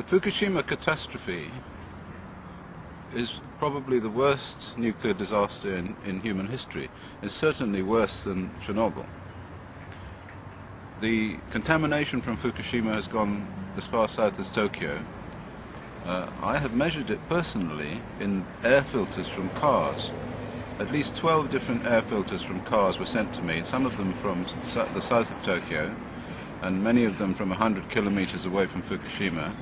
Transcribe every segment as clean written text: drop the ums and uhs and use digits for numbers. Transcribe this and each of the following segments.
The Fukushima catastrophe is probably the worst nuclear disaster in human history. It's certainly worse than Chernobyl. The contamination from Fukushima has gone as far south as Tokyo. I have measured it personally in air filters from cars. At least 12 different air filters from cars were sent to me, some of them from the south of Tokyo, and many of them from 100 kilometers away from Fukushima.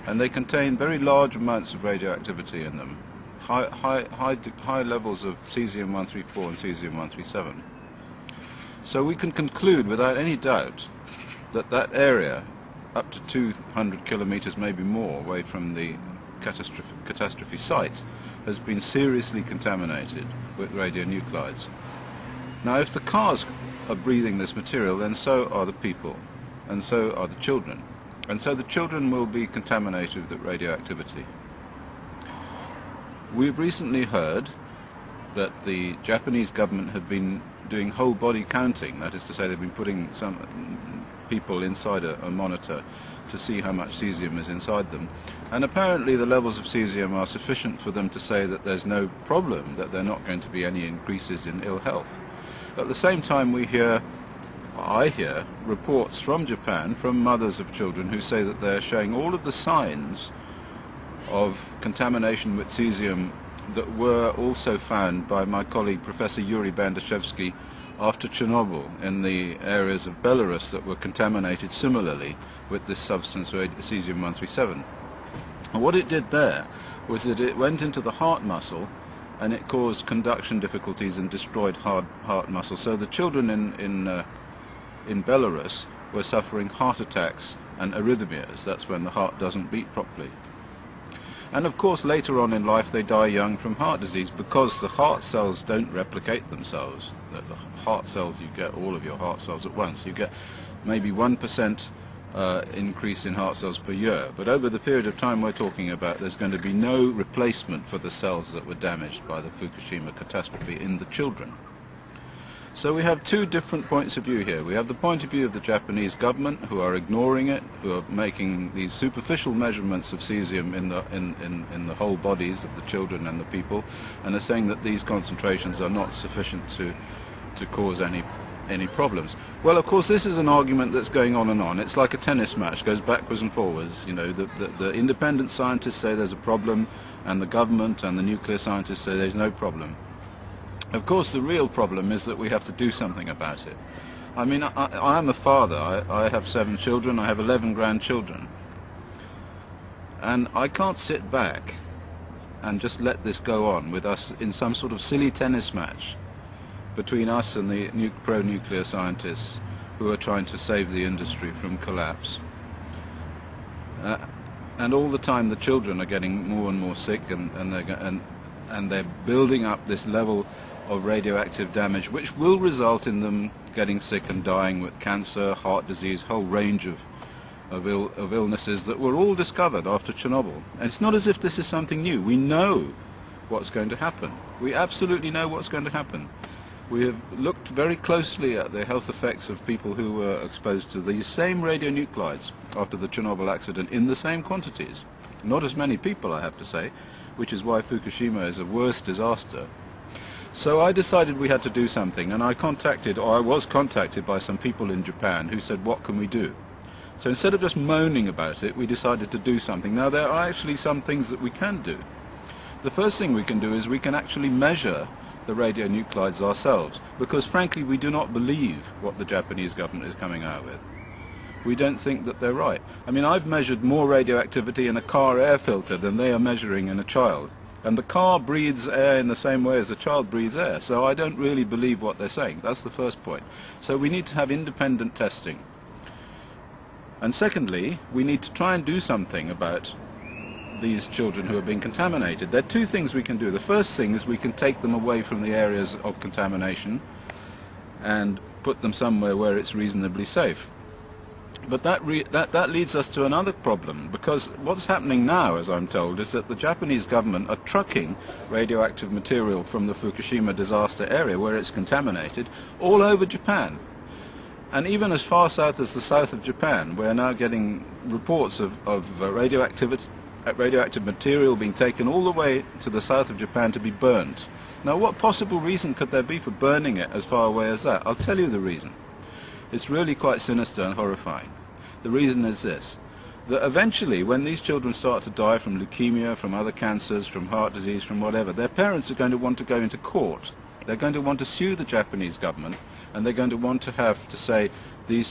And they contain very large amounts of radioactivity in them, high levels of cesium-134 and cesium-137. So we can conclude without any doubt that that area, up to 200 kilometers, maybe more, away from the catastrophe site, has been seriously contaminated with radionuclides. Now, if the cars are breathing this material, then so are the people, and so are the children. And so the children will be contaminated with radioactivity. We've recently heard that the Japanese government have been doing whole body counting. That is to say, they've been putting some people inside a monitor to see how much cesium is inside them. And apparently the levels of cesium are sufficient for them to say that there's no problem, that there are not going to be any increases in ill health. At the same time, I hear reports from Japan, from mothers of children, who say that they're showing all of the signs of contamination with cesium that were also found by my colleague Professor Yuri Bandashevsky after Chernobyl in the areas of Belarus that were contaminated similarly with this substance, cesium-137. And what it did there was that it went into the heart muscle and it caused conduction difficulties and destroyed heart muscle. So the children in Belarus were suffering heart attacks and arrhythmias. That's when the heart doesn't beat properly. And of course later on in life they die young from heart disease because the heart cells don't replicate themselves. The heart cells, you get all of your heart cells at once. You get maybe 1% increase in heart cells per year. But over the period of time we're talking about, there's going to be no replacement for the cells that were damaged by the Fukushima catastrophe in the children. So we have two different points of view here. We have the point of view of the Japanese government, who are ignoring it, who are making these superficial measurements of cesium in the whole bodies of the children and the people, and are saying that these concentrations are not sufficient to cause any problems. Well, of course, this is an argument that's going on and on. It's like a tennis match, goes backwards and forwards. You know, the independent scientists say there's a problem, and the government and the nuclear scientists say there's no problem. Of course, the real problem is that we have to do something about it. I mean, I am a father. I have 7 children. I have 11 grandchildren. And I can't sit back and just let this go on with us in some sort of silly tennis match between us and the pro-nuclear scientists who are trying to save the industry from collapse. And all the time the children are getting more and more sick, and they're building up this level of radioactive damage, which will result in them getting sick and dying with cancer, heart disease, whole range of illnesses that were all discovered after Chernobyl. And it's not as if this is something new. We know what's going to happen. We absolutely know what's going to happen. We have looked very closely at the health effects of people who were exposed to these same radionuclides after the Chernobyl accident in the same quantities. Not as many people, I have to say, which is why Fukushima is a worse disaster. So I decided we had to do something, and I was contacted by some people in Japan who said, what can we do? So instead of just moaning about it, we decided to do something. Now, there are actually some things that we can do. The first thing we can do is we can actually measure the radionuclides ourselves, because frankly we do not believe what the Japanese government is coming out with. We don't think that they're right. I mean, I've measured more radioactivity in a car air filter than they are measuring in a child. And the car breathes air in the same way as the child breathes air, so I don't really believe what they're saying. That's the first point. So we need to have independent testing. And secondly, we need to try and do something about these children who are being contaminated. There are two things we can do. The first thing is we can take them away from the areas of contamination and put them somewhere where it's reasonably safe. But that leads us to another problem, because what's happening now, as I'm told, is that the Japanese government are trucking radioactive material from the Fukushima disaster area, where it's contaminated, all over Japan. And even as far south as the south of Japan, we're now getting reports of radioactive material being taken all the way to the south of Japan to be burned. Now, what possible reason could there be for burning it as far away as that? I'll tell you the reason. It's really quite sinister and horrifying. The reason is this, that eventually when these children start to die from leukemia, from other cancers, from heart disease, from whatever, their parents are going to want to go into court. They're going to want to sue the Japanese government, and they're going to want to have to say,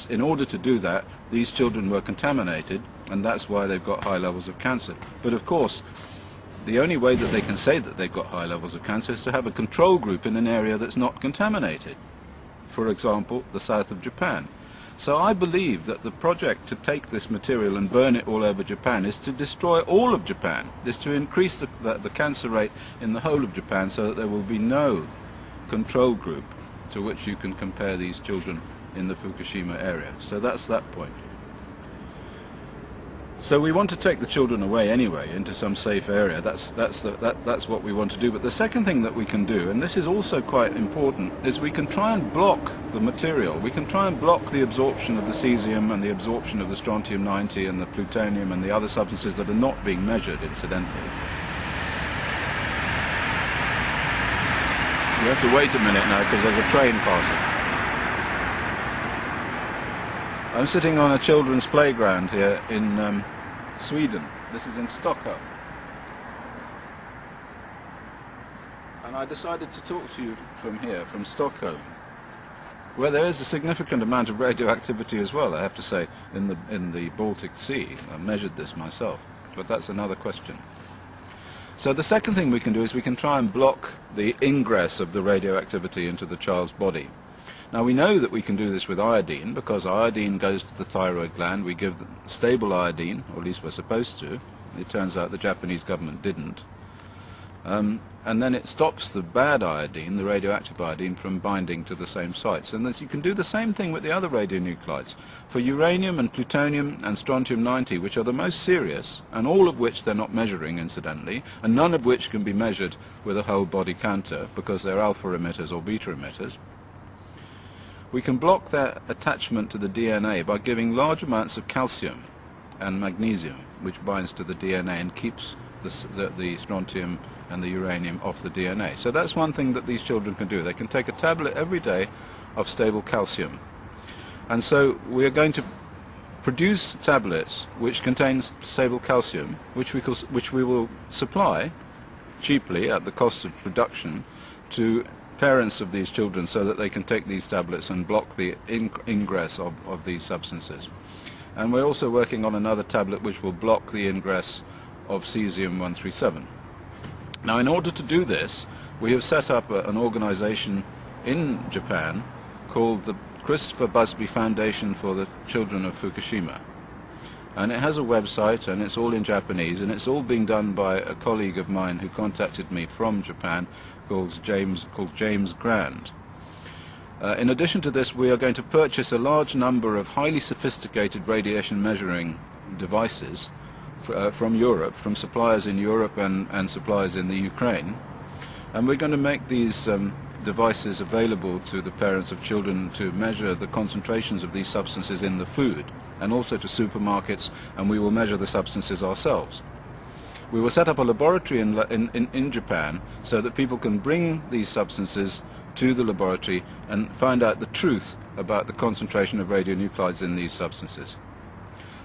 in order to do that, these children were contaminated, and that's why they've got high levels of cancer. But of course, the only way that they can say that they've got high levels of cancer is to have a control group in an area that's not contaminated. For example, the south of Japan. So I believe that the project to take this material and burn it all over Japan is to destroy all of Japan, is to increase the cancer rate in the whole of Japan so that there will be no control group to which you can compare these children in the Fukushima area. So that's that point. So we want to take the children away anyway into some safe area. That's what we want to do. But the second thing that we can do, and this is also quite important, is we can try and block the material. We can try and block the absorption of the cesium and the absorption of the strontium-90 and the plutonium and the other substances that are not being measured, incidentally. You have to wait a minute now because there's a train passing. I'm sitting on a children's playground here in Sweden. This is in Stockholm. And I decided to talk to you from here, from Stockholm, where there is a significant amount of radioactivity as well, I have to say, in the Baltic Sea. I measured this myself, but that's another question. So the second thing we can do is we can try and block the ingress of the radioactivity into the child's body. Now we know that we can do this with iodine, because iodine goes to the thyroid gland. We give them stable iodine, or at least we're supposed to. It turns out the Japanese government didn't. And then it stops the bad iodine, the radioactive iodine, from binding to the same sites. And you can do the same thing with the other radionuclides. For uranium and plutonium and strontium-90, which are the most serious, and all of which they're not measuring, incidentally, and none of which can be measured with a whole body counter, because they're alpha emitters or beta emitters, we can block their attachment to the DNA by giving large amounts of calcium and magnesium, which binds to the DNA and keeps the strontium and the uranium off the DNA. So that's one thing that these children can do. They can take a tablet every day of stable calcium. And so we are going to produce tablets which contain stable calcium, which we will supply cheaply at the cost of production to parents of these children, so that they can take these tablets and block the ingress of these substances. And we're also working on another tablet which will block the ingress of cesium-137. Now, in order to do this, we have set up an organization in Japan called the Christopher Busby Foundation for the Children of Fukushima. And it has a website, and it's all in Japanese, and it's all being done by a colleague of mine who contacted me from Japan, called James Grand. In addition to this, we are going to purchase a large number of highly sophisticated radiation measuring devices from Europe, from suppliers in Europe and suppliers in the Ukraine. And we're going to make these devices available to the parents of children to measure the concentrations of these substances in the food, and also to supermarkets, and we will measure the substances ourselves. We will set up a laboratory in Japan so that people can bring these substances to the laboratory and find out the truth about the concentration of radionuclides in these substances.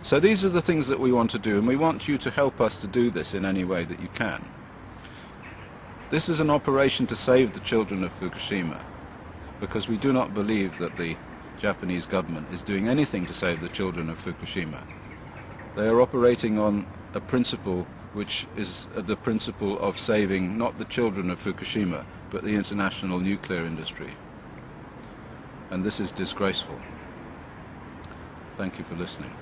So these are the things that we want to do, and we want you to help us to do this in any way that you can. This is an operation to save the children of Fukushima, because we do not believe that the Japanese government is doing anything to save the children of Fukushima. They are operating on a principle which is the principle of saving not the children of Fukushima, but the international nuclear industry. And this is disgraceful. Thank you for listening.